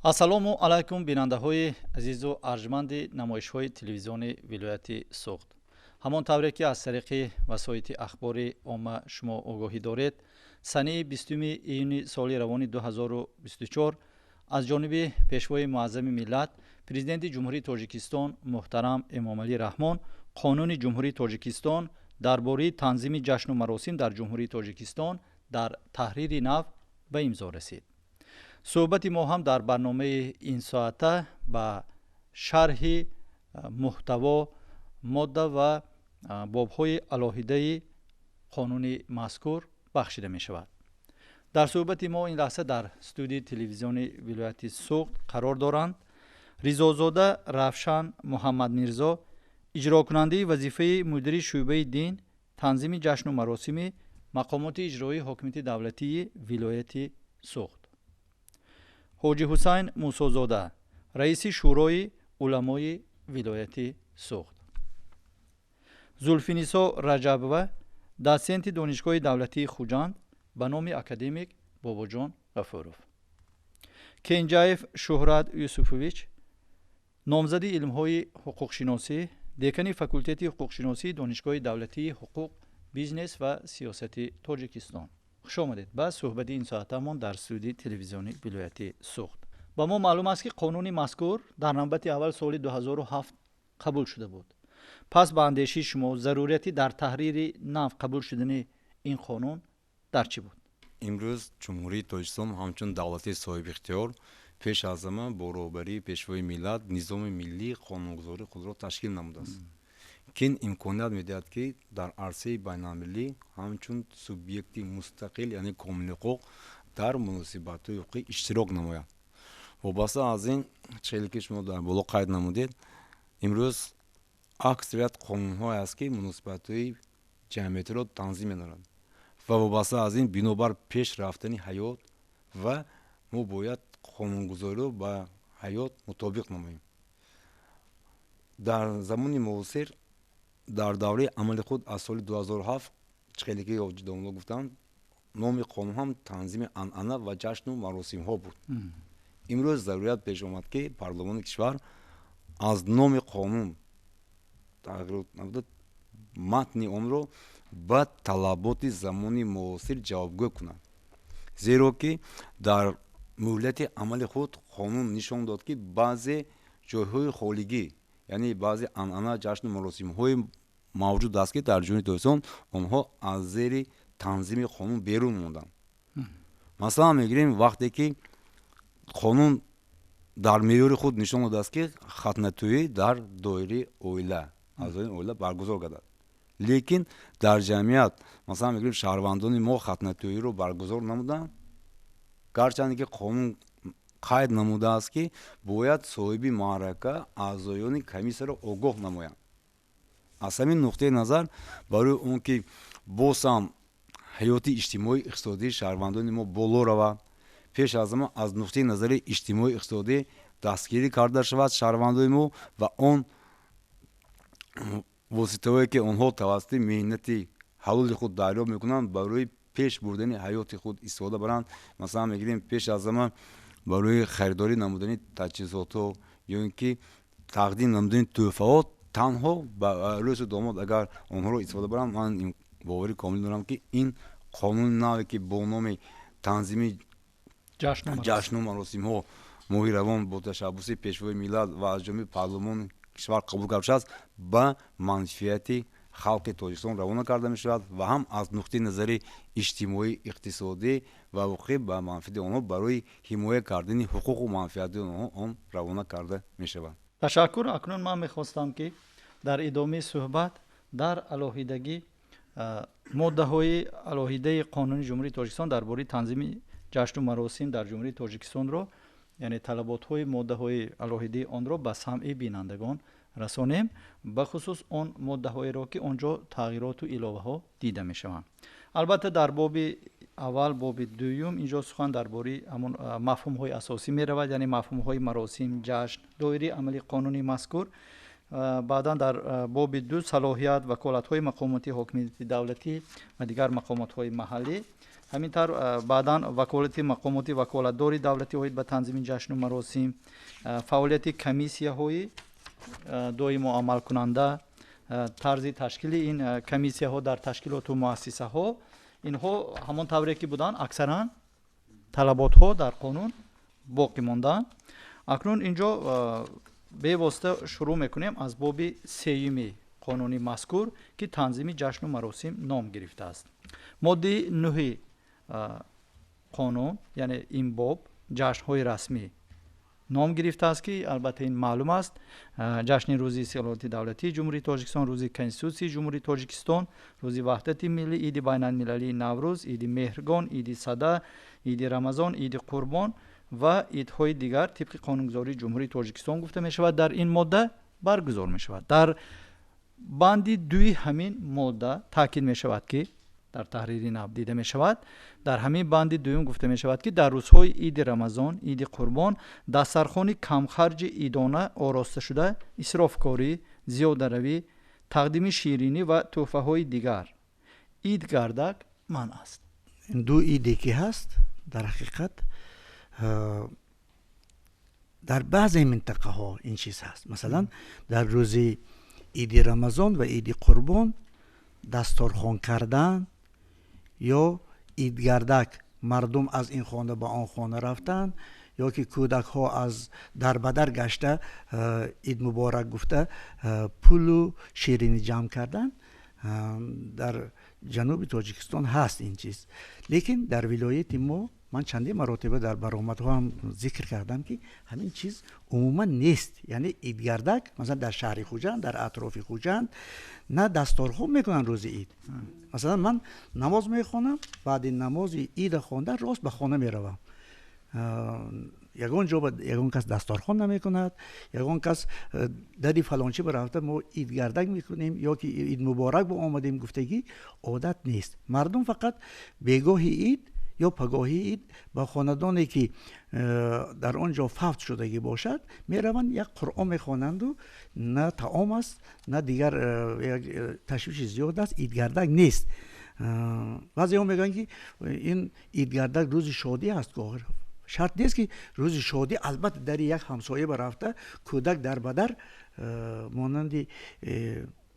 ассалому алайкум бинандаҳои азизу арҷманди намоишҳои телевизиони вилояти суғд. ҳамон тавре ки аз тариқи васоити ахбори омма шумо огоҳӣ доред, санаи 20 июни соли равони 2024 аз ҷониби пешвои муаззами миллат президенти ҷумҳурии тоҷикистон муҳтарам эмомалӣ раҳмон қонуни ҷумҳурии тоҷикистон дар бораи танзими ҷашну маросим дар ҷумҳурии тоҷикистон дар таҳрири нав ба имзо расид. суҳбати мо ҳам дар барномаи ин соата ба шарҳи муҳтаво, модда ва бобҳои алоҳидаи қонуни мазкур бахшида мешавад. дар суҳбати мо ин лаҳза дар студияи телевизиони вилояти суғд қарор доранд ризозода равшан муҳаммадмирзо, иҷрокунандаи вазифаи мудири шӯъбаи дин, танзими ҷашну маросими мақомоти иҷроии ҳокимияти давлатии вилояти суғд, ҳоҷи ҳусайн мусозода, раиси шӯрои уламои вилояти суғд, зулфинисо раҷабова, досенти донишгоҳи давлатии хуҷанд ба номи академик бобоҷон ғафуров, кенҷаев шӯҳрат юсуфович, номзади илмҳои ҳуқуқшиносӣ, декани факултети ҳуқуқшиносии донишгоҳи давлатии ҳуқуқ, бизнес ва сиёсати тоҷикистон. хуш омадед ба суҳбати ин соатамон дар студияи телевизиони вилояти суғд. ба мо маълум аст ки қонуни мазкур дар навбати аввал соли 2007 қабул шуда буд. пас ба андешии шумо зарурияти дар таҳрири нав қабул шудани ин қонун дар чӣ буд? имрӯз ҷумҳурии тоҷикистон ҳамчун давлати соҳибихтиёр пеш аз ҳама бо роҳбарии пешвои миллат низоми миллии қонунгузории худро ташкил намудааст, ки ин имконият медиҳад ки дар арсаи байналмиллӣ ҳамчун субъекти мустақил, яъне комили ҳуқуқ дар муносибатҳои ҳуқуқӣ иштирок намояд. вобаста аз ин чизе ки шумо дар боло қайд намудед, имрӯз аксарият қонунҳое аст ки муносибатҳои ҷамъиятиро танзим менамояд ва вобаста аз ин бинобар пеш рафтани ҳаёт ва мо бояд қонунгузориро ба ҳаёт мутобиқ намоем. дар замони муосир дар давраи амали худ аз соли 2007 чизе ки ҳоҷи домло гуфтанд, номи қонун ҳам танзими анъана ва ҷашну маросимҳо буд. имрӯз зарурят пеш омад ки парлумони кишвар аз номи қонун тағйирот намуда матни онро ба талаботи замони муосир ҷавобгӯ кунад, зеро ки дар муҳлати амали худ қонун нишон дод ки баъзе ҷойҳои холигӣ, яъне баъзе анъана ҷашну маросимҳои мавҷуд аст ки дар ҷумҳурии тоҷикистон онҳо аз зери танзими қонун берун монданд. масалан мегирем вақте ки қонун дар меъёри худ нишон додааст ки хатнатӯӣ дар доираи оила, аъзои оила баргузор гардад, лекин дар ҷамъият масалан мегирем шаҳрвандони мо хатнатӯиро баргузор намуданд, гарчанде ки қонун қайд намудааст ки бояд соҳиби маърака аъзоёни комиссияро огоҳ намоянд. аз ҳамин нуқтаи назар барои он ки боз ҳам ҳаёти иҷтимоӣ иқтисодии шаҳрвандони мо боло равад, пеш аз ҳама аз нуқтаи назари иҷтимоӣ иқтисодӣ дастгирӣ карда шавад шаҳрвандони мо ва он воситаҳое ки онҳо тавассути меҳнати ҳалоли худ дарёфт мекунанд барои пеш бурдани ҳаёти худ истифода баранд. масалан мегирем пеш аз ҳама барои харидорӣ намудани таҷҳизотҳо ё ин ки тақдим намудани тӯҳфаҳо танҳо ба арӯси домод агар онҳоро истифода баранд, ман боварӣ комил дорам ки ин қонуни наве ки бо номи танзими ҷашну маросимҳо моҳи равон бо ташаббуси пешвои миллат ва аз ҷониби парлумони кишвар қабул карда шудааст, ба манфиати халқи тоҷикистон равона карда мешавад ва ҳам аз нуқтаи назари иҷтимоӣ, иқтисодӣ ва ҳуқуқӣ ба манфиати онҳо барои ҳимоя кардани ҳуқуқу манфиати онҳо он равона карда мешавад. ташаккур. акнун ман мехостам ки дар идомаи суҳбат дар алоҳидагӣ моддаҳои алоҳидаи қонуни ҷумҳурии тоҷикистон дар бораи танзими ҷашну маросим дар ҷумҳурии тоҷикистонро, яъне талаботҳои моддаҳои алоҳидаи онро ба самъи бинандагон расонем, ба хусус он моддаҳоеро ки онҷо тағйироту иловаҳо дида мешаванд. албатта дар боби аввал, боби дуюм инҷо сухан дар бораи ҳамон мафҳумҳои асосӣ меравад, яъне мафҳумҳои маросим, ҷашн, доираи амали қонуни мазкур. баъдан дар боби ду салоҳият ваколатҳои мақомоти ҳокимияти давлатӣ ва дигар мақомотҳои маҳаллӣ همینطور بعدا وکالت مقامات وکالتدار دولتی اوید به تنظیم جشن و مراسم، فعالیت کمیسیه های دائم و عمل کننده، طرز تشکیل این کمیسیه ها در تشکیلات و مؤسسه ها، اینها همان طوری که بودن اکثرا طلبات ها در قانون باقی ماندن. اکنون اینجا به واسطه شروع میکنیم از باب سیمی قانونی مذکور که تنظیم جشن و مراسم نام گرفته است. ماده 9 قانون یعنی این باب جشن های رسمی نام گرفته است که البته این معلوم است: جشن روزی سلامتی دولتی جمهوری تاجیکستان، روزی کنستیتوسی جمهوری تاجیکستان، روزی وحدت ملی، عید بین المللی نوروز، عید مهرگان، عید صده، عید رمضان، عید قربان و عیدهای دیگر طبق قانونگذاری جمهوری تاجیکستان گفته می شود در این ماده برگزار می شود. در بند 2 همین ماده تاکید می شود که در تحریر نب دیده می شود، در همین بند 2 گفته می شود که در روزهای عید رمضان، عید قربان دسترخوان کم خرج عیدانه آراسته شده، اسرافکاری، زیاده روی، تقدیم شیرینی و تحفه های دیگر عید گردک منع است. این دو ایدی که هست در حقیقت در بعضی منطقه ها این چیز هست. مثلا در روز عید رمضان و عید قربان دستارخوان کردن یا عید گردک مردم از این خانه به آن خانه رفتن، یا که کودک ها از در بدر گشته عید مبارک گفته پول و شیرینی جمع کردن، در جنوب تاجیکستان هست این چیز. لیکن در ولایت ما من چندی مراتبه در برآمدها هم ذکر کردم که همین چیز عموما نیست. یعنی عید گردک مثلا در شهر خوجند، در اطراف خوجند نه دستارخوان میکنن روز عید. مثلا من نماز میخوانم، بعد نماز عید خوانده راست به خانه میروم، یگان کس دستارخوان نمیکند، یگان کس دری فلانچی برفته ما عید گردک میکنیم یا که عید مبارک با آمدیم گفتگی عادت نیست. مردم فقط بگاهی عید یا پگاهی عید با خاندانی که در آنجا فوت شدگی باشد میروند یک قرآن میخوانند و نه طعام است نه دیگر تشویش زیاد است، عید گردک نیست. بعضی ها میگن که این عید گردک روز شادی است. شرط نیست که روز شادی البته در یک همسایه برفته کودک در بدر مانند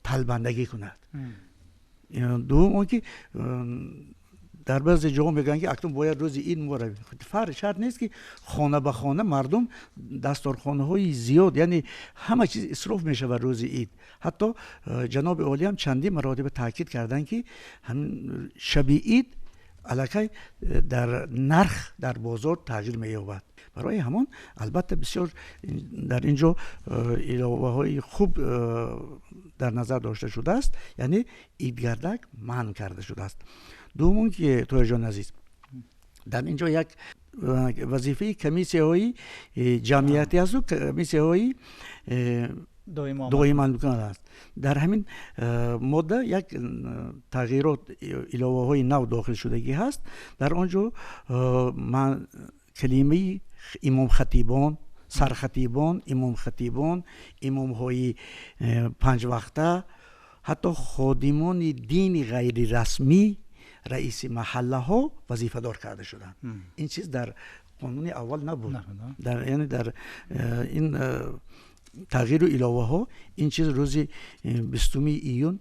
تلبندگی کند. دوم آن که در بعضی جاها میگن که اکنون باید روز عید مبارک. شرط نیست که خانه به خانه مردم دستارخانه های زیاد، یعنی همه چیز اسراف میشه بر روز عید. حتی جناب عالی هم چندی مراتب تاکید کردن که همین شب عید الکی در نرخ در بازار تغییر می‌یابد. برای همان البته بسیار در اینجا علاوه های خوب در نظر داشته شده است، یعنی عید گردک منع کرده شده است. دوم که توی جان عزیز در اینجا یک وظیفه کمیسیه های جمعیتی است و کمیسیه های دائما میکنه است. در همین ماده یک تغییرات علاوه های نو داخل شدگی هست. در آنجا من کلمه امام خطیبان، سرخطیبان، امام خطیبان، امام های 5 وقته، حتی خادمان دین غیر رسمی، رئیس محله ها وظیفه دار کرده شدن. این چیز در قانون اول نبود. در یعنی در این تغییر و علاوه ها این چیز روز 20 ایون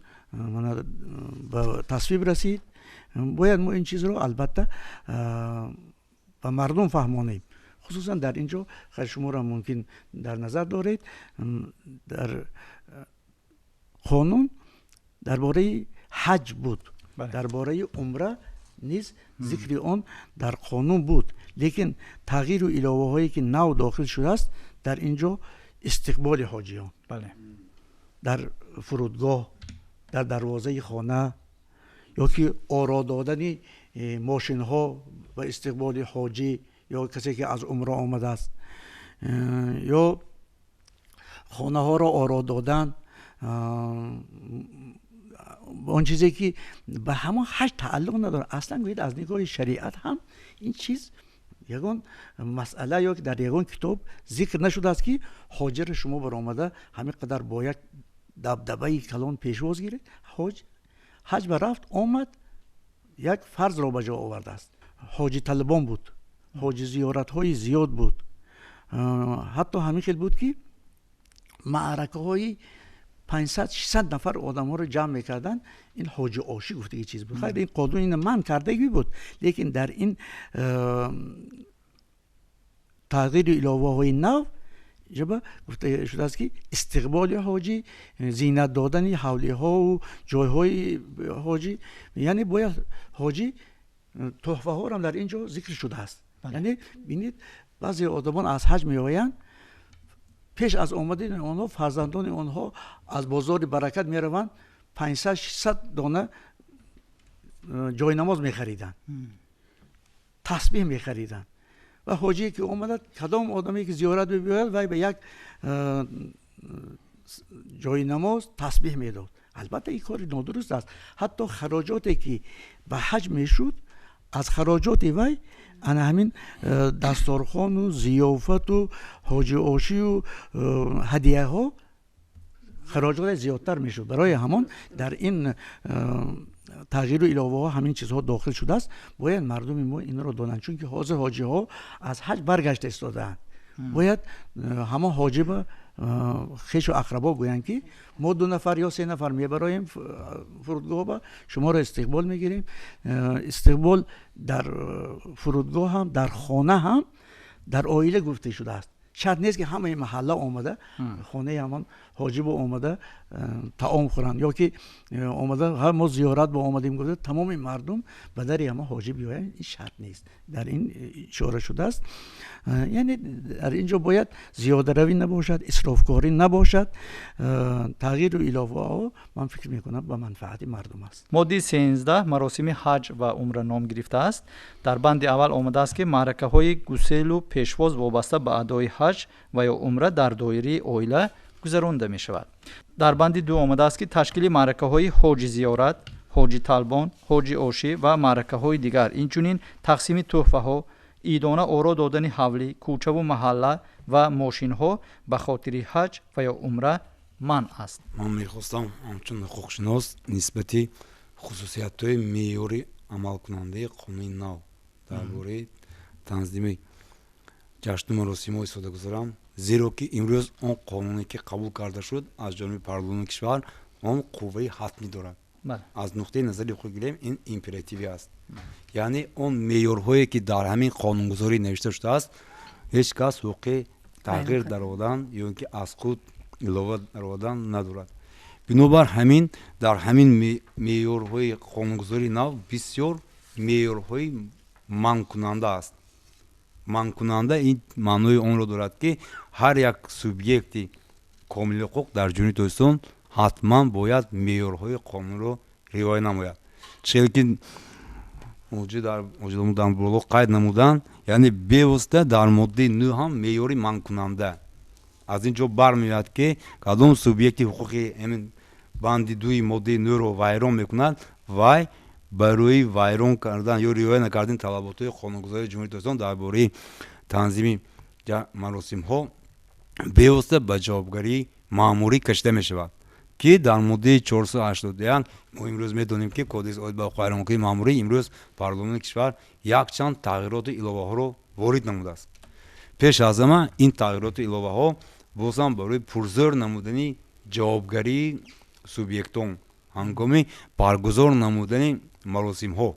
به تصویب رسید. باید ما این چیز رو البته به مردم فهمانیم. خصوصا در اینجا خیلی شما را ممکن در نظر دارید در قانون درباره حج بود، درباره عمره نیز ذکر آن در قانون بود، لیکن تغییر و علاوه هایی که نو داخل شده است در اینجا استقبال حاجیان، در فرودگاه، در دروازه خانه، یا که آرا دادن ماشین ها و استقبال حاجی یا کسی که از عمره آمده است، یا خانه ها را آرا دادن، اون چیزی که به همون حج تعلق نداره. اصلا گوید از نگاه شریعت هم این چیز یگان مسئله یا که در یگان کتاب ذکر نشده است که حاجر شما برآمده همین قدر باید دبدبه کلان پیشواز گیرید. حج برفت آمد یک فرض را به جا آورده است. حاجی طلبان بود، حاجی زیارت های زیاد بود، حتی همین خیلی بود که معرکه های 500-600 نفر آدم ها رو جمع میکردن. این حاجی آشی گفته چیز بود. خیلی این قانون این من کردگی بود، لیکن در این تغییر الهه های نو جبا گفته شده است که استقبال حاجی، زینت دادن حوله ها و جای های حاجی، یعنی باید حاجی تحفه ها هم در اینجا ذکر شده است. یعنی بینید بعضی آدمان از حج می آیند، پیش از آمدن آنها فرزندان آنها از بازار برکت می روند 500-600 دانه جای نماز می خریدن، تسبیح می خریدن. و حاجی که اومد کدام آدمی که زیارت بیاید وای به یک جای نماز تسبیح میداد. البته این کار نادرست است. حتی خراجاتی که به حج میشد، از خراجات وی انا همین دستارخوان و ضیافت و حاجی آشی و هدیه ها خراجات زیادتر میشد. برای همان در این تغییر و الهه ها همین چیزها داخل شده است. باید مردم ما این را دانند، چون که حاضر حاجی ها از حج برگشت استادند. باید همه حاجی به خیش و اقربا گویند که ما 2 نفر یا 3 نفر میبرایم فرودگاه با شما را استقبال میگیریم. استقبال در فرودگاه هم، در خانه هم، در عائله گفته شده است. شرط نیست که همه محله آمده خانه همان حاجی با آمده طعام خورند، یا که آمده هر ما زیارت با آمدیم گفته تمام مردم به در همه حاجی بیاین. این شرط نیست، در این اشاره شده است. یعنی در اینجا باید زیاده روی نباشد، اسرافکاری نباشد. تغییر و الهه ها من فکر میکنم به منفعت مردم است. ماده 13 مراسم حج و عمره نام گرفته است. در بند اول آمده است که معرکه های گسیل و پیشواز وابسته به ادای حج و یا عمره در دایره عائله گذرانده می شود. در بند 2 آمده است که تشکیل معرکه های حاجی زیارت، حاجی طلبان، حاجی آشی و معرکه های دیگر، اینچنین تقسیم تحفه ها، ایدانه آرا دادن حولی، کوچه و محله و ماشین ها به خاطر حج و یا عمره منع است. من میخواستم همچون حقوقشناس نسبتی خصوصیت های معیاری عمل کننده قانون نو درباره تنظیم جشن و مراسم های ساده گذارم، زیرا که امروز اون قانونی که قبول کرده شد از جانب پارلمان کشور اون قوه حتمی دارد. از نقطه نظری خود گیریم این امپراتیوی است. یعنی اون معیارهایی که در همین قانونگذاری نوشته شده است هیچ کس حق تغییر در آوردن یا اینکه از خود علاوه در آوردن ندارد. بنابر همین در همین معیارهای قانونگذاری نو بسیار معیارهای منع کننده است. منع کننده این معنای اون را دارد که هر یک سوبیکتی کامل حقوق در جمهوری اسلامی حتما باید معیارهای قانون را رعایت نماید. چرا که در بالا قید نمودن، یعنی بیوسته در ماده 9 هم معیاری منع کننده. از اینجا برمیاد که کدام سوبیکتی حقوقی همین بند 2 ماده 9 را ویران میکند، وای برای ویران کردن یا رعایت نکردن طلبات قانونگذاری جمهوری اسلامی درباره تنظیم مراسم ها بیوسته به جوابگری ماموری کشیده می شود که در ماده 481 ما امروز میدونیم که کدیس عاید به خیرمخواهی ماموری امروز پارلمان کشور یک چند تغییرات الهه ها رو وارد نموده است. پیش از همه این تغییرات الهه ها بازم برای پرزور نمودن جوابگری سوبیکتون هنگامی برگزار نمودن مراسم ها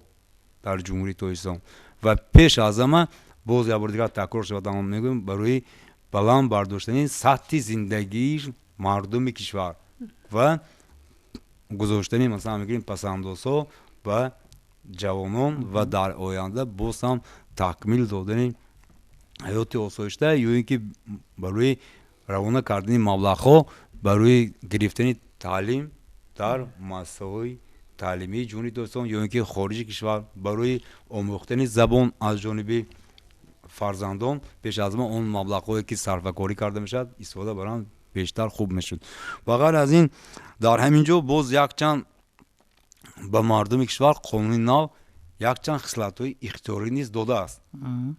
در جمهوری اسلامی و پیش از همه باز یک بار دیگر تکرار شد میگم برای بلند برداشتن سطح زندگی مردم کشور و گذاشتن مثلا میگیم پسندازها و جوانان و در آینده باز هم تکمیل دادن حیات آسایشته یا اینکه برای روانه کردن مبلغ‌ها برای گرفتن تعلیم در مؤسسه‌های تعلیمی جمهوری اسلامی یا اینکه خارج کشور برای آموختن زبان از جانب فرزندان پیش از ما اون مبلغ‌هایی که صرفه‌کاری کرده میشد استفاده بران بیشتر خوب میشد. و غیر از این در همینجا باز یک چند به مردم کشور قانون نو یک چند خصلت‌های اختیاری نیز داده است.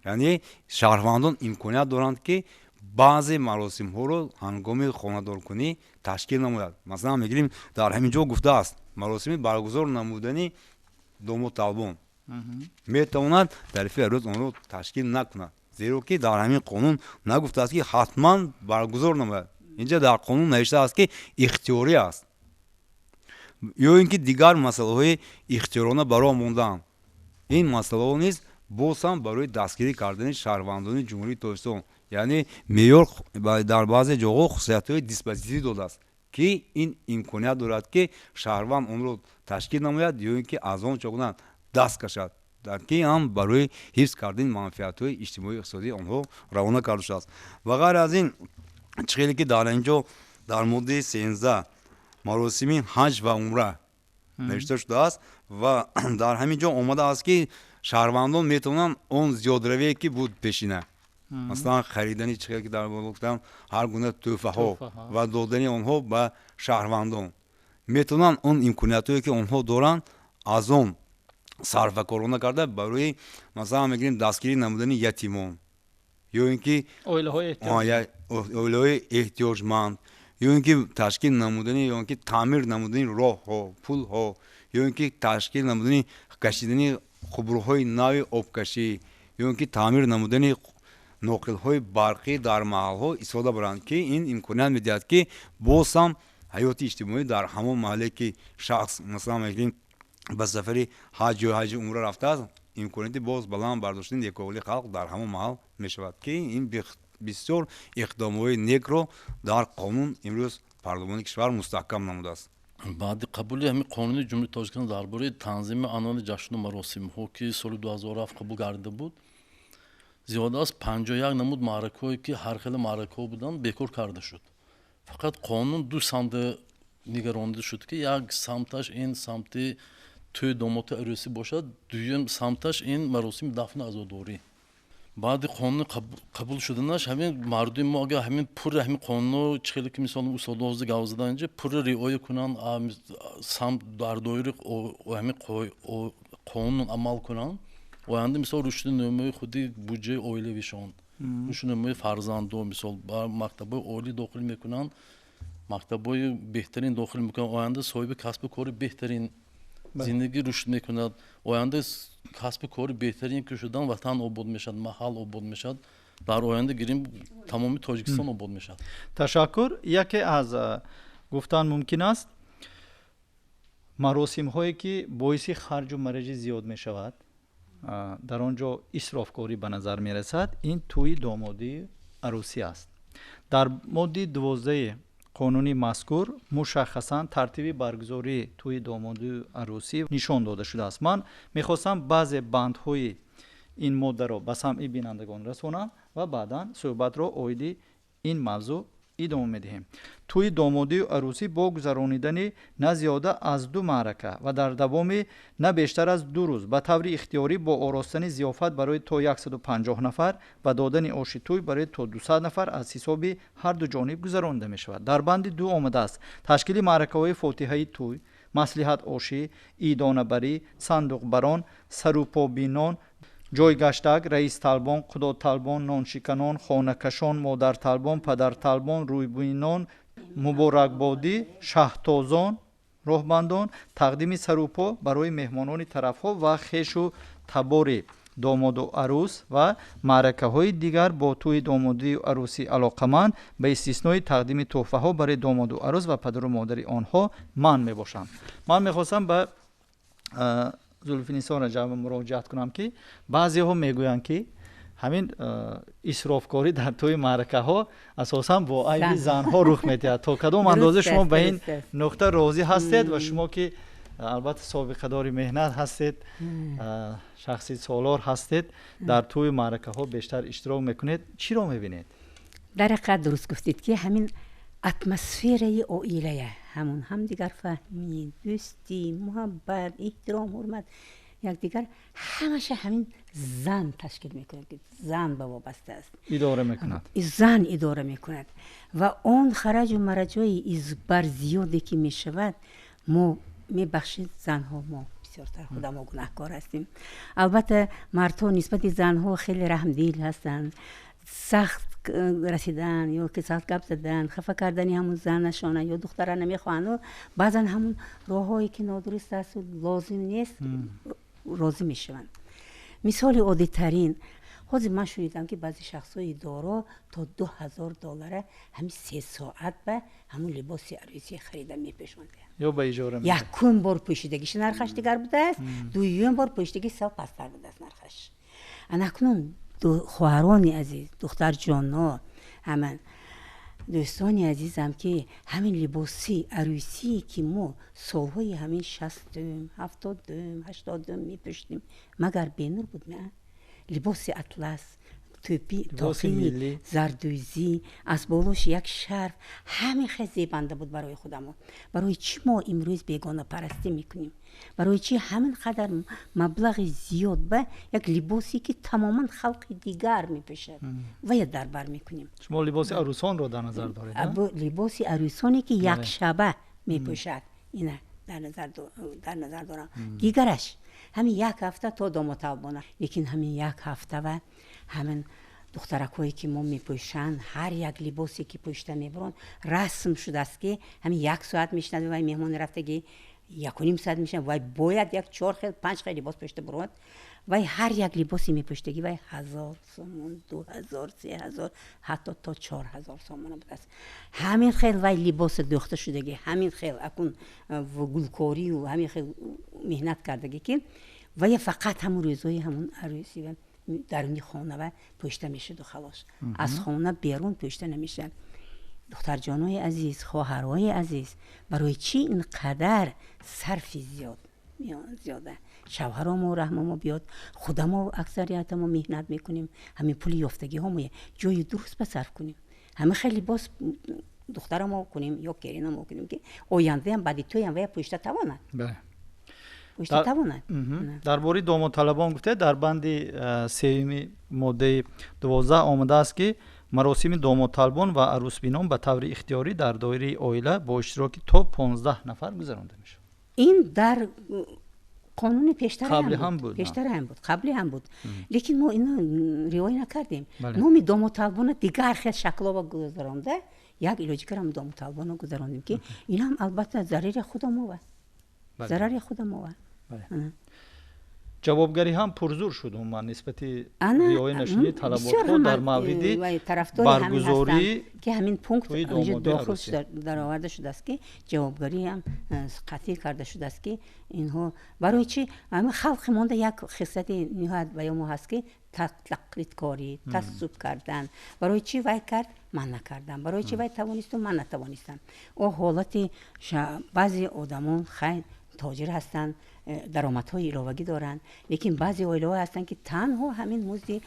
یعنی شهروندان امکانیت دارند که بعضی مراسم ها رو هنگام خانه‌دارکنی تشکیل نماید. مثلا میگیم در همینجا گفته است مراسم برگزار نمودنی دومو طالبون میتواند در فیروز اون رو تشکیل نکند، زیرا که در همین قانون نگفته است که حتما برگزار نماید. اینجا در قانون نوشته است که اختیاری است. یا اینکه دیگر مسائل اختیارانه برای موندن. این مسئله نیست، باز هم برای دستگیری کردن شهروندان جمهوری تاجیکستان، یعنی میور در بعضی جاها خصوصیت‌های دیسپوزیتیو داده است که این امکانیت دارد که شهروند اون رو تشکیل نماید یا اینکه از آن چگونه دست کشد، در که هم برای حفظ کردن منفعت‌های اجتماعی اقتصادی آنها روانه کرده شده است. و غیر از این چیزی که در اینجا در ماده 13 مراسم حج و عمره نوشته شده است و در همین جا آمده است که شهروندان میتونن اون زیادروی که بود پیشینه، مثلا خریدن چیزی که در گفتم هر گونه تحفه ها و دادن اونها به شهروندان، میتونن اون امکانیاتی که اونها دارن از اون صرف کارانه کرده برای مثلا میگیم دستگیری نمودن یتیمان یا اینکه اولیای احتیاجمند یا اینکه تشکیل نمودن یا اینکه تعمیر نمودن راه ها، پل ها یا اینکه تشکیل نمودن کشیدن خبرهای نوی آبکشی یا اینکه تعمیر نمودن نقل های برقی در محل ها استفاده برند که این امکانیت میدهد که باز هم حیات اجتماعی در همون محله که شخص مثلا میگیم به سفر حج یا حج عمره رفته است امکانیت باز بلند برداشتن یک اولی خلق در همون محل میشود که این بسیار اقدام‌های نیک رو در قانون امروز پارلمان کشور مستحکم نموده است. بعد قبول همین قانون جمهوری تاجیکستان درباره تنظیم عناوین جشن و مراسم‌ها که سال 2007 قبول گردیده بود، زیاد از 51 نمود معرکه‌ای که هر خیلی معرکه‌ها بودن بیکار کرده شد. فقط قانون دو سمت نگرانده شد که یک سمتش این سمت توی داماد عروسی باشد، دوم سمتش این مراسم دفن عزاداری. بعد قانون قبول شدنش همین مردم ما اگه همین پر همین قانون چخیلی که مثلا اصول 12 اینجا پر رعایت کنن سمت در دایره همین قانون عمل کنن و آینده مثلا رشد نمای خودی بودجه اولیویشون رشد نمای فرزندان مثلا با مکتبای عالی داخل میکنن، مکتبای بهترین داخل میکنن، آینده صاحب کسب کار بهترین زندگی رشد میکند، آینده کسب کار بهترین که شدن وطن آباد میشد، محل آباد میشد، در آینده گیریم تمامی تاجیکستان آباد میشد. تشکر. یکی از گفتن ممکن است مراسم هایی که باعث خرج و مرج زیاد میشود در آنجا اسرافکاری به نظر میرسد، این توی دامادی عروسی است. در ماده 12 قانونی مذکور مشخصا ترتیب برگزاری توی دامادی عروسی نشان داده شده است. من میخواستم بعض بندهای این ماده را به سمع بینندگان رسانم و بعدا صحبت را اویدی این موضوع ادامه میدهیم. توی دامادی عروسی با گذرانیدن نه زیاده از 2 معرکه و در دوام نه بیشتر از 2 روز به طور اختیاری با آراستن ضیافت برای تا 150 نفر و دادن آش توی برای تا 200 نفر از حساب هر دو جانب گذرانده می شود. در بند 2 آمده است تشکیل معرکه‌های فاتحه توی، مصلحت آشی، ایدانه بری، صندوق بران، سروپا بینان، جایگشتک، رئیس طلبان، خدا طلبان، نانشکنان، خانه کشان، مادر طلبان، پدر طلبان، رویبینان، مبارکبادی، شهتازان، راهبندان، تقدیم سروپا برای مهمانان طرفها و خیش و تبار داماد و عروس و معرکه های دیگر با توی دامادی و عروسی علاقمند به استثنای تقدیم تحفه ها برای داماد و عروس و پدر و مادر آنها من می باشم. من میخواستم به زلفینیسا رجب مراجعت کنم که بعضی ها میگویند که همین اسرافکاری در توی معرکه ها اساسا با عیب زن ها رخ میدهد. تا کدام اندازه شما به این نقطه راضی هستید و شما که البته سابقه داری مهنت هستید، شخصی سالار هستید، در توی معرکه ها بیشتر اشتراک میکنید، چی رو میبینید؟ در حقیقت درست گفتید که همین اتمسفر عائله همون هم دیگر فهمی، دوستی، محبت، احترام، حرمت یکدیگر همشه همین زن تشکیل میکنه که زن به وابسته است، اداره میکند، زن اداره میکند و اون خرج و مرجای از بر زیادی که میشود ما میبخشید زنها ما بسیارتر خودم ما گناهکار هستیم. البته مردها نسبت زنها خیلی رحمدل هستند، سخت رسیدن یا کسات گپ زدن، خفه کردنی همون زنشانه یا دختره نمیخوان، بعضا همون راههایی که نادرست است و لازم نیست راضی میشون. مثال عادی ترین حاضر من شنیدم که بعضی شخصای دارا تا $2000 همین 3 ساعت به همون لباس عروسی خریده میپوشونده یا به اجاره یکم بار پوشیدگیش نرخش دیگر بوده است، دوم بار پوشیدگی سال پستر بوده است نرخش. اکنون خواهرانی عزیز، دختر جانا، همین دوستانی عزیزم که همین لباسی عروسی که ما سالهای همین 60 70 80 میپوشیدیم مگر بینور بود نه؟ لباس اطلس، توپی تاقی زردوزی، از بالاش یک شرف، همین خیلی زیبنده بود برای خودمون. برای چی ما امروز بیگانه پرستی میکنیم؟ برای چی همین قدر مبلغ زیاد به یک لباسی که تماما خلق دیگر میپوشد و یا دربر میکنیم؟ شما لباس عروسان رو در نظر دارید؟ لباس عروسانی که یک شبه میپوشد اینه در نظر دارم. دیگرش همین یک هفته تا دامادالبانه، لیکن همین یک هفته و همین دخترکایی که ما میپوشن هر یک لباسی که پوشیده میبرن رسم شده است که همین 1 ساعت میشنه و مهمان رفتگی 1.5 ساعت میشن و باید یک 4 خیل 5 خیل لباس پوشیده برون و هر یک لباسی میپوشیدگی و 1000 سومون 2000 3000 حتی تا 4000 سومون بود است. همین خیل و لباس دوخته شدگی، همین خیل اکون و گلکاری و همین خیل مهنت کردگی که و فقط همون روزای همون عروسی و درونی خانه و پوشیده میشد و خلاص. از خانه بیرون پوشیده نمیشه. دختر جانای عزیز، خواهرای عزیز، برای چی اینقدر صرف زیاده؟ شوهر ما رحم ما بیاد، خود ما اکثریت ما مهنت میکنیم، همین پول یافتگی ها جای درست بصرف کنیم. همه خیلی باز دختر ما کنیم یا کرینا ما کنیم که آینده هم بعدی توی هم و پوشیده تواند. بله. پوشیده تواند. درباره دامادطلبان گفته در بند 3 ماده 12 آمده است که مراسم دامادطلبان و عروسبینان به طور اختیاری در دایره عائله با اشتراک تا 15 نفر گذرانده میشه. این در قانون پیشتر هم بود. قبلی هم بود. لیکن ما اینو رعایت نکردیم. نام دامادطلبان دیگر خیلی شکل‌ها گذرانده. یک علاج کردم دامادطلبان گذراندیم که این هم البته ضرر خود ما و جوابگری هم پرزور شد من نسبت رعایت نشدن طلبات ها در مورد برگزاری که همین پونکت اونجا داخل در آورده شده است که جوابگری هم قطعی کرده شده است که اینها برای چی همه خلق مونده یک خصلت نهایت و ما هست که تقلید کاری، تعصب کردن. برای چی وای کرد من نکردم، برای چی وای توانستم من نتوانستم. او حالت بعضی آدمون خیلی تاجر هستن، درآمدهای علاوه‌ای دارن، لیکن بعضی عائله‌ها هستن که تنها همین مزد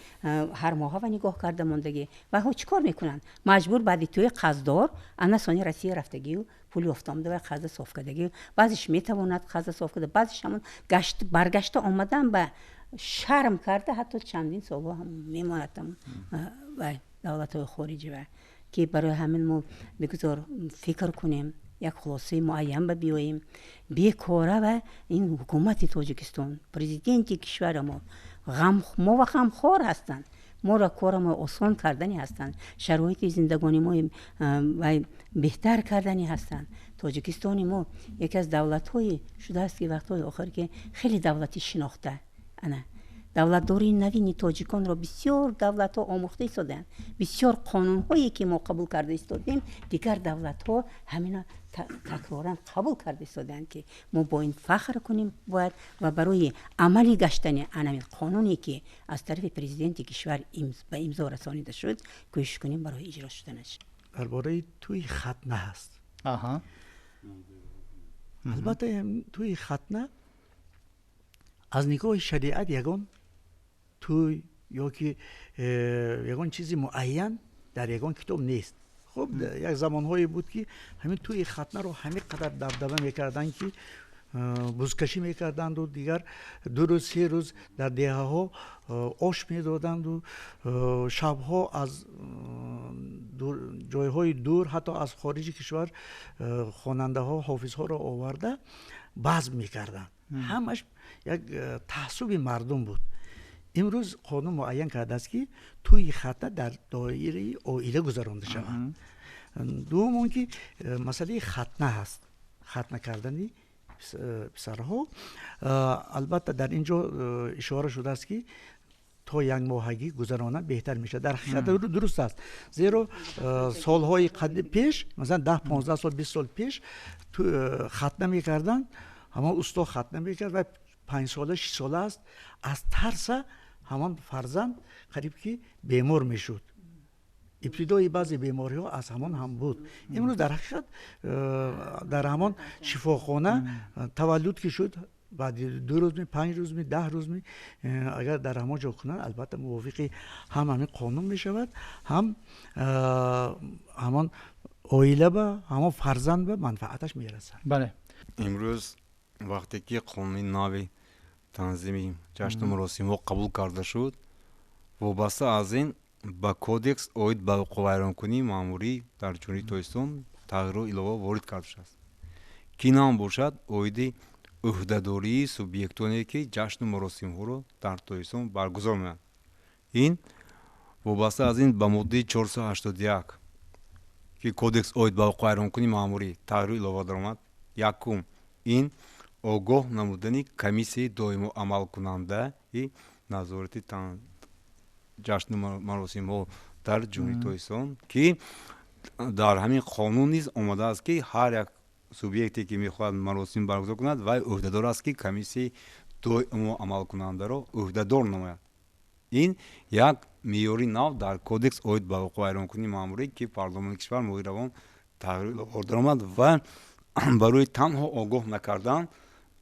هر ماه و نگاه کرده موندگی و ها چیکار میکنن؟ مجبور بعدی توی قرضدار انا ثانیه رسی رفتگی و پول افتامده و قرض صاف کردگی. بعضیش میتواند قرض صاف کنه، بعضیش همون برگشته آمدن به شرم کرده حتی چندین سال هم میماند و دولت‌های خارجی و که برای همین ما بگذار فکر کنیم یک خلاصه معین بیاییم بیکاره و این حکومت تاجیکستان پرزیدنت کشور ما و غمخوار هستند. ما را کار ما آسان کردنی هستند، شرایط زندگانی ما و بهتر کردنی هستند. تاجیکستان ما یکی از دولت‌های شده است که وقت‌های آخر که خیلی دولتی شناخته نه دولتداری نوین تاجیکان را بسیار دولت‌ها آموخته ایستادند. بسیار قانون‌هایی که ما قبول کرده ایستادیم دیگر دولت‌ها همین تکرارا قبول کرده ایستادند که ما با این فخر کنیم باید و برای عملی گشتن همین قانونی که از طرف پرزیدنت کشور به امضا رسانیده شد کوشش کنیم برای اجرا شدنش. درباره توی ختنه هست. البته توی ختنه از نگاه شریعت یگان توی یا که یگان چیزی معین در یگان کتاب نیست. خب یک زمانهایی بود که همین توی ختنه رو همین قدر دبدبه میکردن که بزکشی میکردند و دیگر 2 روز 3 روز در دهه ها آش میدادند و شبها از جایهای دور حتی از خارج کشور خواننده ها حافظ ها را آورده بزم میکردند. همش یک تعصب مردم بود امروز قانون معین کرده است که توی خطه در دایره عائله گذرانده شود. دوم که مسئله ختنه هست، ختنه کردن پسرها. البته در اینجا اشاره شده است که تا یک ماهگی گذرانه بهتر میشه. در حقیقت درست است، زیرا سالهای پیش مثلا 10 15 سال 20 سال پیش تو ختنه میکردن، همان استاد ختنه میکرد و 5 ساله 6 ساله است، از ترس همان فرزند قریب که بیمار میشد. ابتدای بعضی بیماری ها از همان هم بود. امروز در حقیقت در همان شفاخانه تولد که شد بعد 2 روز می 5 روز می 10 روز می اگر در همان جا کنن، البته موافق هم همین قانون می شود، هم همان عائله به همان فرزند به منفعتش می رسد. بله. امروز وقتی که قانون نوی تنظیم جشن مراسم ها قبول کرده شد، وابسته از این با کودکس اوید با قوایرانکنی ماموری در جمهوری تویستان تغییر و علاوه وارد کرده شد که نام باشد اویدی عهده‌داری سوبیکتونی که جشن مراسم ها رو در تویستان برگزار می‌کنند. این وابسته از این با ماده 481 که کودکس اوید با قوایرانکنی ماموری تغییر علاوه درآمد، یکم این آگاه نمودن کمیسیه دائمی عمل کننده ای نظارتی جشن مراسم ها در جمهوری تویستان که در همین قانون نیز آمده است که هر یک سوبیکتی که میخواهد مراسم برگزار کند و عهده‌دار است که کمیسیه دائمی عمل کننده را عهده‌دار نماید. این یک معیاری نو در کودکس اوید با قوایرانکنی ماموری که پارلمان کشور ماهی روان تغییر آورده آمد و برای تنها آگاه نکردن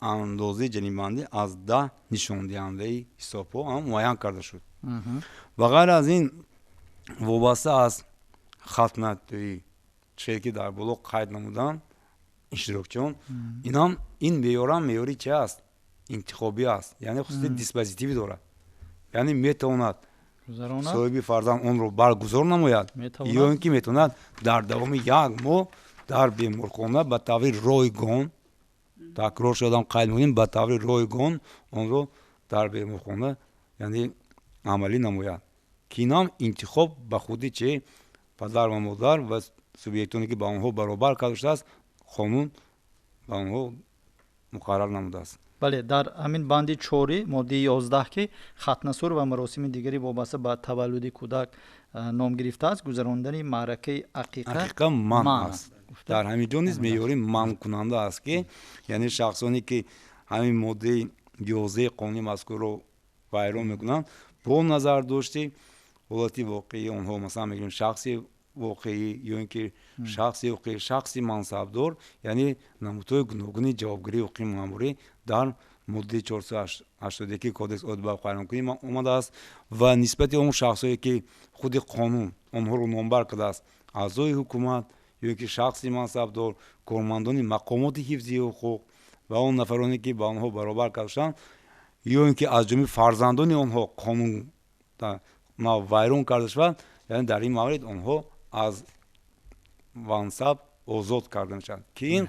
اندازه جریمه از 10 نشاندهنده حساب‌ها هم معین کرده شد. و غیر از این وابسته از ختنه چه که در بلوغ قید نمودن اشتراکچیان، این معیاری چه است؟ انتخابی است، یعنی خصوصیت دیسپوزیتیوی دارد، یعنی میتواند صاحب فرزند اون رو برگزار نماید یا اینکه میتواند در دوام 1 ماه در بیمارخانه به طور رایگان، تکرار شدم قید می‌کنیم، به طور رایگان اون رو در بیمارخانه یعنی عملی نماید که اینم انتخاب به خودی چه پدر و مادر و سوبیکتونی که با آنها برابر کرده شده است قانون با آنها مقرر نموده است. بله، در همین بندی 4 ماده 11 که ختنه‌سور و مراسم دیگری وابسته به تولد کودک نام گرفته است، گذراندن معرکه عقیقه منع است. در همین جا نیز معیاری منع کننده است که یعنی شخصانی که همین ماده 11 قانون مذکور رو پیرو میکنند با نظر داشته حالتی واقعی اونها، مثلا میگیم شخصی واقعی یا اینکه شخصی واقعی، شخصی منصبدار، یعنی نمودهای گوناگون جوابگیری حقوقی ماموری در ماده 481 کودکس اوید با قوایرانکنی اومده است و نسبت اون شخصایی که خود قانون اونها رو نامبر کرده است، اعضای حکومت یا اینکه شخصی منصبدار، کارمندان مقامات حفظی حقوق و اون نفرانی که با آنها برابر کردند یا اینکه از جمله فرزندان آنها قانون ویران کرده شد، یعنی در این مورد آنها از منصب آزاد کرده میشن که این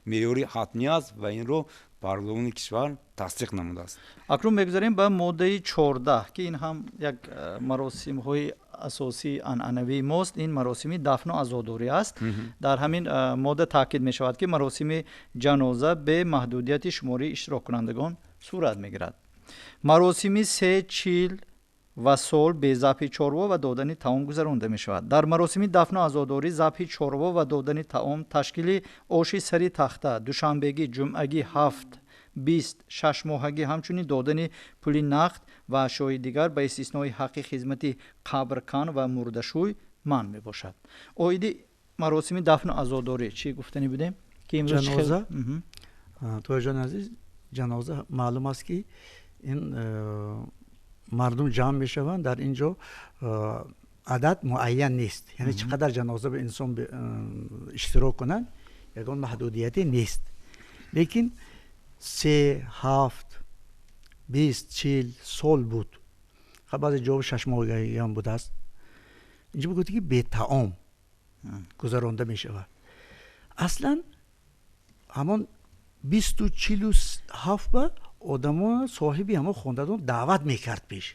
معیاری حتمی است و این رو پارلمان کشور تصدیق نموده است. اکنون بگذاریم به ماده 14 که این هم یک مراسم های اساسی عنعنوی ماست. این مراسم دفن و عزاداری است. در همین ماده تاکید می شود که مراسم جنازه به محدودیت شماری اشتراک کنندگان صورت می گیرد. مراسم 3 چیل و سال به ذبح چاروا و دادن طعام گذرانده می شود. در مراسم دفن و عزاداری ذبح چاروا و دادن طعام، تشکیل آشی سری تخته، دوشنبگی، جمعگی، 7 20 6 ماهگی، همچنین دادن پول نقد و اشیاء دیگر به استثنای حق خدمت قبرکن و مرده‌شوی منع می باشد. اویدی مراسم دفن و عزاداری چی گفتنی بودیم که امروز جنازه تو جان عزیز، جنازه معلوم است که این مردم جمع میشوند، در اینجا عدد معین نیست، یعنی چقدر جنازه به انسان اشتراک کنند یگان محدودیتی نیست، لیکن 3 7 20 40 سال بود، خب بعضی جواب 6 ماهگی هم بوده است. اینجا بگوید که به طعام گذرانده می شود. اصلا همان 20 و 47 با آدما صاحبی همه خاندان دعوت میکرد پیش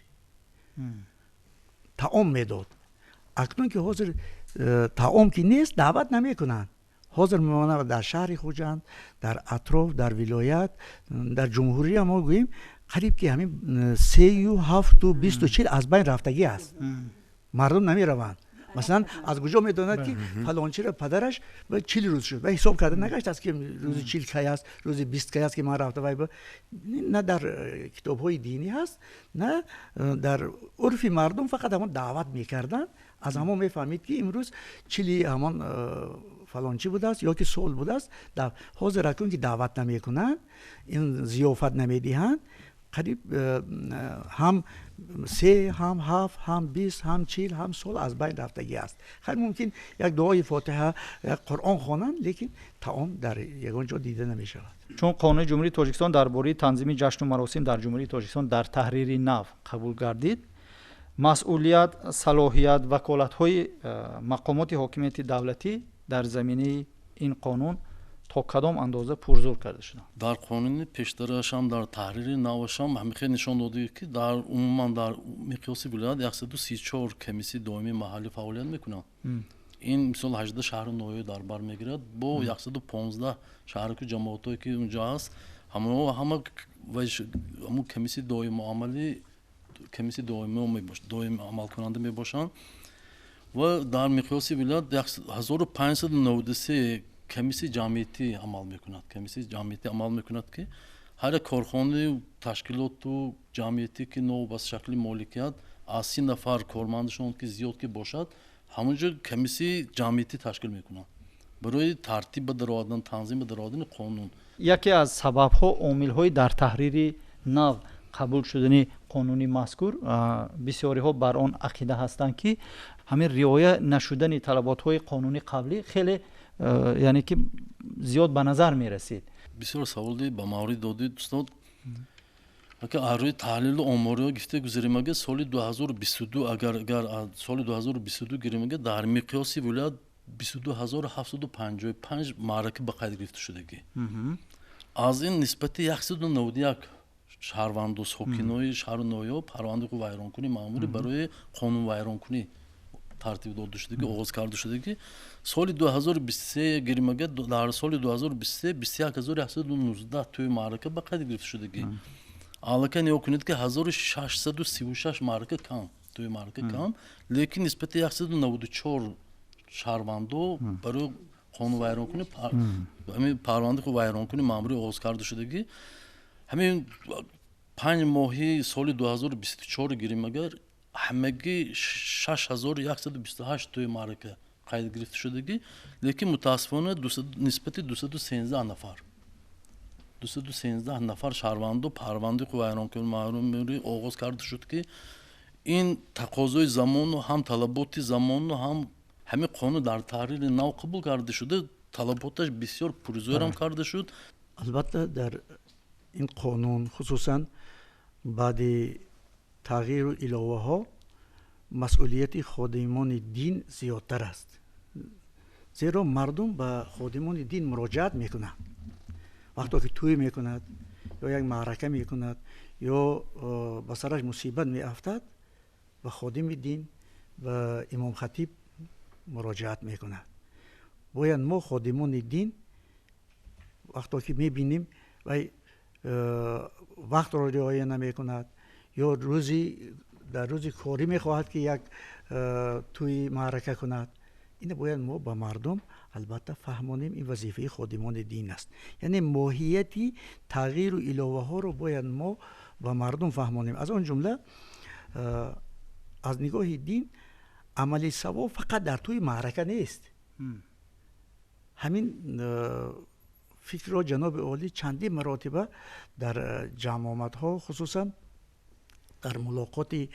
طعام میداد. اکنون که حاضر طعام که نیست دعوت نمیکنن، حاضر میمانند در شهر خوجند، در اطراف، در ولایت، در جمهوری ما گوییم قریب که همین 3 و 7 و 20 و 40 از بین رفتگی است. مردم نمیروند. مثلا از کجا میداند که فلانچی را پدرش به 40 روز شد و حساب کرده نگشت است که روز 40 کی است، روز 20 کی است که من رفته و نه در کتاب های دینی هست نه در عرف مردم، فقط همون دعوت میکردن. از همون میفهمید که امروز 40 همان فلانچی بوده است یا که سال بوده است. حاضر اکنون که دعوت نمیکنن، این ضیافت نمیدهند، قریب هم 3 هم 7 هم 20 هم 40 هم سال از بین رفتگی است. خیلی ممکن یک دعای فاتحه یک قرآن خوانند لیکن طعام در یگان جا دیده نمی شود. چون قانون جمهوری تاجیکستان درباره تنظیم جشن و مراسم در جمهوری تاجیکستان در تحریری نو قبول گردید، مسئولیت، صلاحیت، وکالت‌های مقامات حاکمیت دولتی در زمینه این قانون تا کدام اندازه پرزور کرده شدند؟ در قانون پیشترش هم در تحریر نوش هم همیشه نشان داده که در عموما در مقیاس ولایت 134 کمیسی دائمی محلی فعالیت میکنند. این مثال 18 شهر نوی در بر میگیرد با 115 شهر که جماعتایی که اونجا هست همه کمیسی دائمی عملی کمیسی دائمی عمل کننده میباشند و در مقیاس ولایت 1593 کمیسی جمعیتی عمل میکند که هر کارخانه و تشکیلات و جمعیتی که نو بس شکل مالکیت از 30 نفر کارمندشون که زیاد که باشد همونجا کمیسی جمعیتی تشکیل میکنند برای ترتیب درآوردن تنظیم درآوردن قانون. یکی از سبب‌ها عامل‌های در تحریر نو قبول شدن قانونی مذکور، بسیاری‌ها بر آن عقیده هستند که همین رعایت نشدن طلبات‌های قانونی قبلی خیلی یعنی که زیاد به نظر می رسید. بسیار سوالی به مورد دادید استاد. اگر روی تحلیل آماری گفته گذاریم اگر سال 2022 اگر سال 2022 گیریم اگر در مقیاس ولایت 22755 معرکه به قید گرفته شدگی. از این نسبت 191 شهروند و ساکنای شهر نویا پرونده کو ویران کنی ماموری برای قانون ویران کنی ترتیب داده شده که آغاز کرده شده که سال 2023 گیریم اگر در سال 2023 21119 توی معرکه به قید گرفته شده که الان نیا کنید که 1636 معرکه کم توی معرکه کم لیکن نسبت 194 شهروندو برای قانون ویران کنی همین پرونده کو ویران کنی ماموری آغاز کرده شده که همین 5 ماهی سال 2024 گیریم اگر همگی 6128 توی معرکه قید گرفته شدگی لیکن متاسفانه نسبت 213 نفر شهروند و پرونده کو ویران کنی ماموری آغاز کرده شد که این تقاضای زمان و هم طلبات زمان و هم همین قانون در تحریر نو قبول کرده شده طلباتش بسیار پرزور هم کرده شد. البته در این قانون خصوصا بعد تغییر و علاوه ها مسئولیت خادمان دین زیادتر است، زیرا مردم به خادمان دین مراجعت میکنند وقتی که توی میکند یا یک معرکه میکند یا به سرش مصیبت میافتد و خادم دین و امام خطیب مراجعت میکند. باید ما خادمان دین وقتی که میبینیم و وقت را رعایت نمیکند یا در روزی کاری میخواهد که یک توی معرکه کند، این باید ما با مردم البته فهمانیم این وظیفه خادمان دین است. یعنی ماهیتی تغییر و علاوه ها رو باید ما با مردم فهمانیم. از آن جمله از نگاه دین عمل ثواب فقط در توی معرکه نیست. همین فکر را جناب عالی چندی مراتبه در جماعت ها خصوصا در ملاقات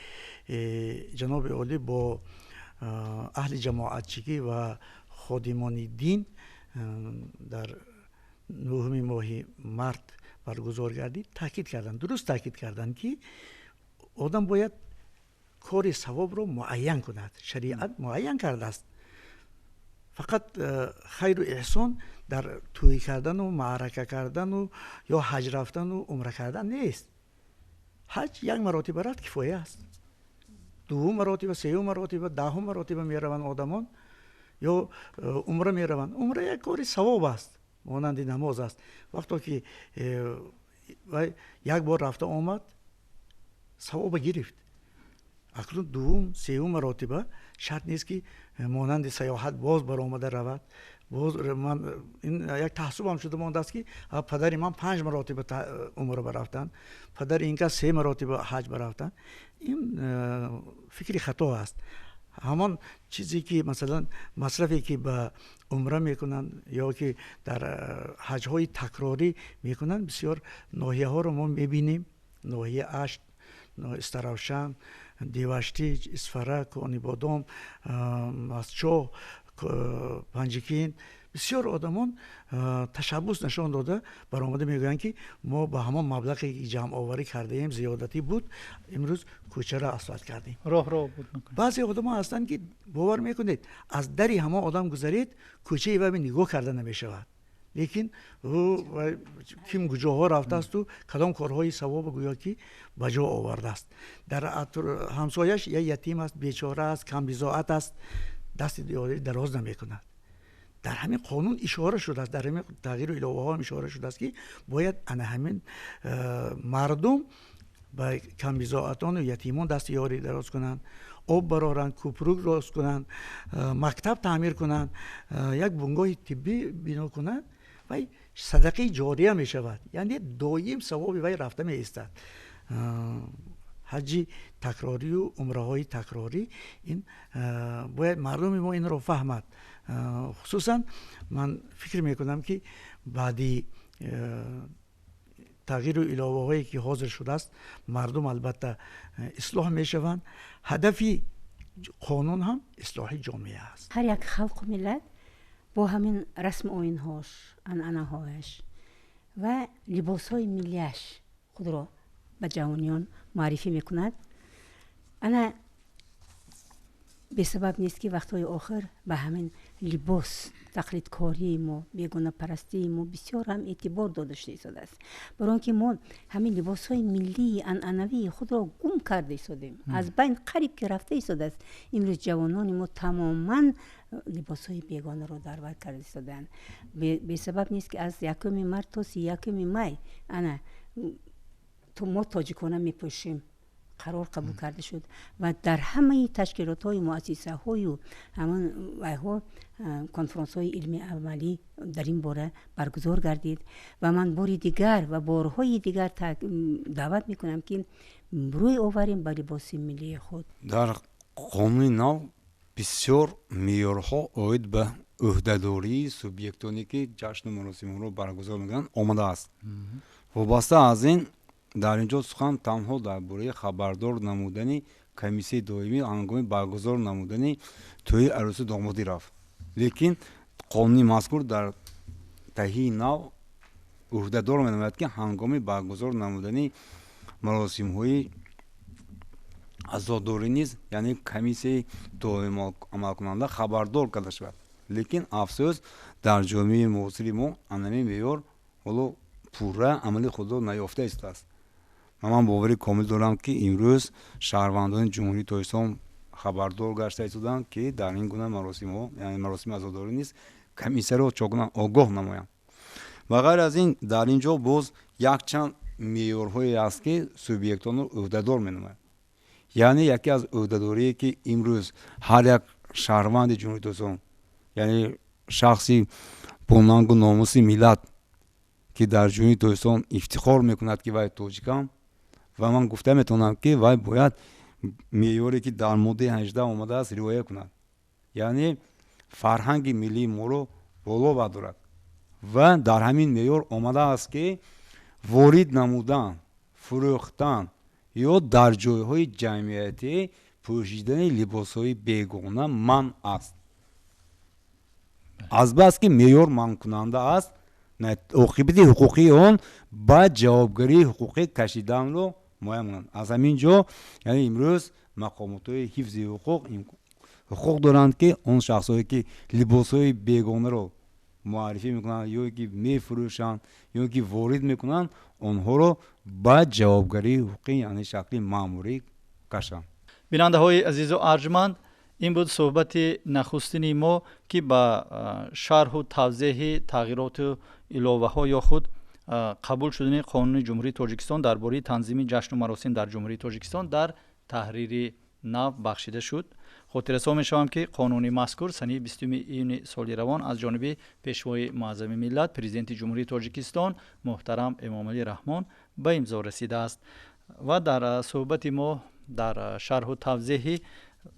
جناب عالی با اهل جماعتچگی و خادمان دین در 9 ماه مارت برگزار گردید تاکید کردند، درست تاکید کردند که آدم باید کار ثواب رو معین کند. شریعت معین کرده است فقط خیر و احسان در توی کردن و معرکه کردن و یا حج رفتن و عمره کردن نیست. حج یک مراتبه رفت کفایه است. دوم مراتبه، سوم مراتبه، دهم مراتبه میروند آدمان یا عمره میروند. عمره یک کاری ثواب است، مانند نماز است. وقتی که یک بار رفته آمد ثواب گرفت. اکنون دوم سوم مراتبه شرط نیست که مانند سیاحت باز برآمده رود. باز من این یک تحصیلم شده مانده است که پدر من 5 مراتبه عمره برفتن، پدر اینکه 3 مراتبه حج برفتن. این فکری خطا است. همان چیزی که مثلا مصرفی که به عمره میکنن یا که در حج های تکراری میکنن، بسیار ناحیه ها رو ما میبینیم. ناحیه اشت، استراوشن، دیوشتی، اسفره، کانی بادام، مسچو، پنجکین، بسیار آدمان تشبس نشان داده برآمده میگویند که ما با همان مبلغی که جمع آوری کرده ایم زیادتی بود، امروز کوچه را اسفالت کردیم. راه بود. بعضی آدمان هستند که باور میکنید از دری همه آدم گذرید کوچه و نگاه کرده نمیشود، لیکن او کیم کجاها رفته است و کدام کارهای ثواب گویا که بجا آورده است. در همسایش یا یتیم است، بیچاره است، کم بضاعت است، دست دراز نمیکند. در همین قانون اشاره شده است، در همین تغییر الهه ها اشاره شده است که باید همین مردم به کم بضاعتان و یتیمان دست یاری دراز کنند، آب برارند، کوپروک راست کنند، مکتب تعمیر کنند، یک بنگاه طبی بنا کنند و صدقه جاریه می شود. یعنی دایم ثواب وی رفته می ایستد. حج تکراری و عمره های تکراری این باید مردم ما این رو فهمد. خصوصا من فکر میکنم که بعدی تغییر و الهه هایی که حاضر شده است مردم البته اصلاح میشوند. هدفی قانون هم اصلاح جامعه است. هر یک خلق و ملت با همین رسم آیین‌هاش، عنعنه‌هایش و لباس‌های ملیش خود را به جوانیان معرفی میکند. انا به سبب نیست که وقتهای آخر به همین لباس تقلید کاری ما، بیگانه پرستی ما بسیار هم اعتبار داده شده است. برای آنکه ما همین لباس های ملی عنعنوی خود را گم کرده ایستادیم، از بین قریب که رفته ایستاده است. امروز جوانان ما تماما لباس های بیگانه را در بر کرده ایستادند. به سبب نیست که از 1 مارس تا 31 می انا تو ما تاجیکانه میپوشیم قرار قبول کرده شد و در همه تشکیلات های مؤسسه های و همان ها کنفرانس های علمی عملی در این باره برگزار گردید و من باری دیگر و بارهای دیگر دعوت میکنم که روی آوریم به لباس ملی خود. در قانون نو بسیار معیارها اوید به عهده‌داری سوبیکتانی که جشن مراسم رو برگزار میکنن آماده است. وابسته از این در اینجا سخن تنها درباره خبردار نمودنی کمیسیه دائمی هنگام برگزار نمودنی توی عروسی دامادی رفت. لیکن قانون مذکور در تهیه نو عهده‌دار می‌نماید که هنگام برگزار نمودنی مراسم های عزاداری نیز یعنی کمیسیه دائمی عمل کننده خبردار کرده شود. لیکن افسوس در جامعه معاصر ما همین معیار ولو پورا عملی خود را نیافته است. من باوری کامل دارم که امروز شهروندان جمهوری اسلامی خبردار گشته ایستادند که در این گونه مراسم ها یعنی مراسم عزاداری نیست کمیسه را چگونه آگاه نمایند. و غیر از این در اینجا باز یک چند معیارهایی است که سوبیکتان را عهده‌دار می‌نماید. یعنی یکی از عهده‌داری که امروز هر یک شهروند جمهوری اسلامی یعنی شخصی با ننگ و ناموس ملت که در جمهوری اسلامی افتخار میکند که وای تاجیکم و من گفته میتونم که وای باید معیاری که در ماده 18 آمده است رعایت کند. یعنی فرهنگ ملی ما رو بالا بردارد و در همین معیار آمده است که وارد نمودن، فروختن یا در جایهای جمعیتی پوشیدن لباسهای بیگانه منع است. از بس که معیار منع کننده است عاقبت حقوقی آن با جوابگری حقوقی کشیدن رو مهم کنند. از همین جا یعنی امروز مقامات های حفظ حقوق حقوق دارند که اون شخصایی که لباسهای بیگانه رو معرفی میکنن یا که میفروشن یا که وارد میکنن اونها رو باید جوابگری حقوقی یعنی شکلی ماموری کشن. بیننده های عزیز و ارجمند، این بود صحبت نخستین ما که با شرح و توضیح تغییرات و علاوه ها یا خود قبول شدن قانون جمهوری تاجیکستان درباره تنظیم جشن و مراسم در جمهوری تاجیکستان در تحریر نو بخشیده شد. خاطر رسان می‌شوم که قانون مذکور سنه 20 ایون سال روان از جانب پیشوای معظم ملت پرزیدنت جمهوری تاجیکستان محترم امام علی رحمان به امضا رسیده است و در صحبت ما در شرح و توضیح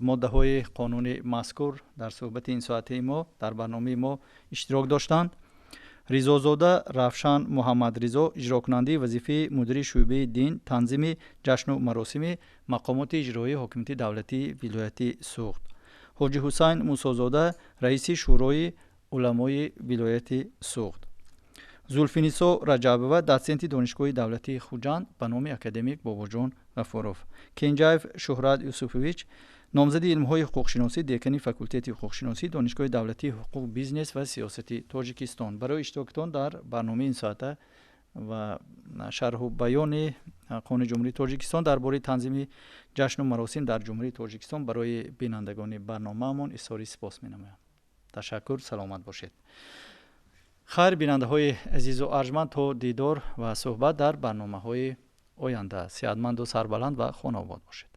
ماده های قانون مذکور در صحبت این ساعته ما در برنامه ما اشتراک داشتند ریزازاده رفشان محمد رضا، اجرا کننده وظیفه مدیر شعبه دین تنظیم جشن و مراسم مقامات اجرایی حکومت دولتی ولایت سوخت، حاجی حسین موسی‌زاده رئیس شورای علمای ولایت سوخت، زلفینیسا رجبوه دسنت دانشگاه دولتی خوجند به نام اکادمیک باباجان غفاروف، کنجایف شهرت یوسفویچ نامزد علم‌های حقوق‌شناسی دکانی فاکولته حقوق‌شناسی دانشگاه دولتی حقوق بیزنس و سیاست تاجیکستان. برای اشتراکتان در برنامه این ساعته و شرح و بیان قانون جمهوری تاجیکستان درباره تنظیم جشن و مراسم در جمهوری تاجیکستان برای بینندگان برنامه‌مان اظهار سپاس می‌نمایم. تشکر، سلامت باشید. خیر بیننده‌های عزیز و ارجمند، تا دیدار و صحبت در برنامه‌های آینده. صحتمند و سربلند و خانه آباد باشید.